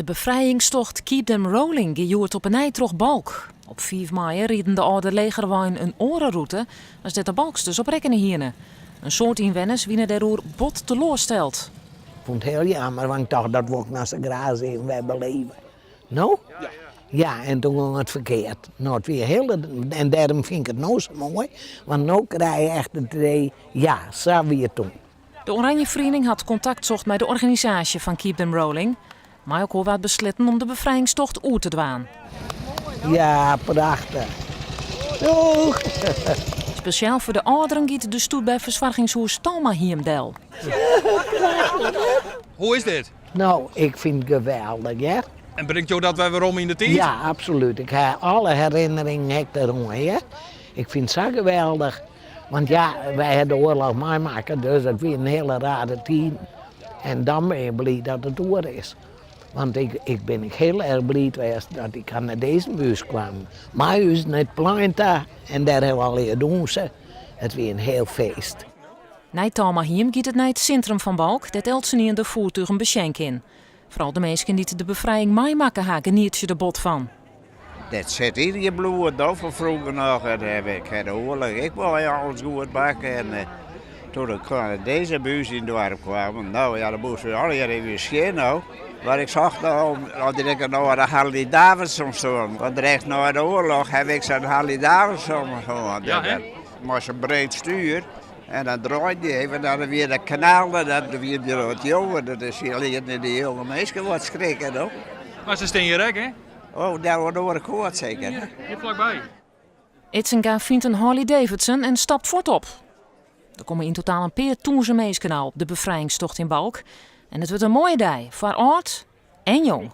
bevrijdingstocht Keep Them Rolling gejoerd op een eitroch Balk. Op 5 mei rieden de oude legerwijn een orenroute als dit de Balks dus op rekenen hierne. Een soort inwenners wie er roer bot teleurstelt. Ik vond het heel jammer, want ik dacht dat we ook naar zijn graas in wij beleven. Nou? Ja, en toen ging het verkeerd. Nou, het weer en daarom vind ik het nou zo mooi, want nu krijg je echt het idee, ja, zo weer toen. De Oranje Vereniging had contact zocht met de organisatie van Keep Them Rolling, maar ook al wat besloten om de bevrijdingstocht uit te dwaan. Ja, prachtig. Doeg! Speciaal voor de ouderen giet de stoet bij verzorgingshuis Talma Hiemdel. Hoe is dit? Nou, ik vind het geweldig, ja. En brengt jou dat wij weer om in de tijd? Ja, absoluut. Ik heb alle herinneringen erom, hè. Ik vind het zo geweldig. Want ja, wij hebben de oorlog meemaken, dus het weer een hele rare tijd. En dan ben je blij dat het door is. Want ik ben heel erg blij geweest dat ik naar deze bus kwam. Mijn huis net planten en daar hebben we al hier doen ze. Het weer een heel feest. Na Talma Hiem giet het naar het centrum van Balk, dat Eltsenier de voertuigen beschenk in. Vooral de mensen die de bevrijding meemaken haken niet er bot van. Dat zit in je bloed, van vroeger nog. En ik had de oorlog, ik wou alles goed bakken. En toen ik naar deze bus in het dorp kwam, nou ja, de boer zei, oh ja, even scheen nou. Maar ik zag nou, dat ik nou de Harley Davidson stond. Want recht na de oorlog heb ik zo'n Harley Davidson gewoon. Ja, hè? Maar zo'n breed stuur. En dan draait je even naar weer de kanaal, dan weer de wat jongen. Dat is hier de jonge meisje wat schrikken, toch? Maar ze staan je rek, hè? Oh, daar hoor ik gehoord zeker. Hier vlakbij. Itzenga vindt een Harley Davidson en stapt voortop. Er komen in totaal een paar toense mensen op de bevrijdingstocht in Balk. En het wordt een mooie dag voor oud en jong.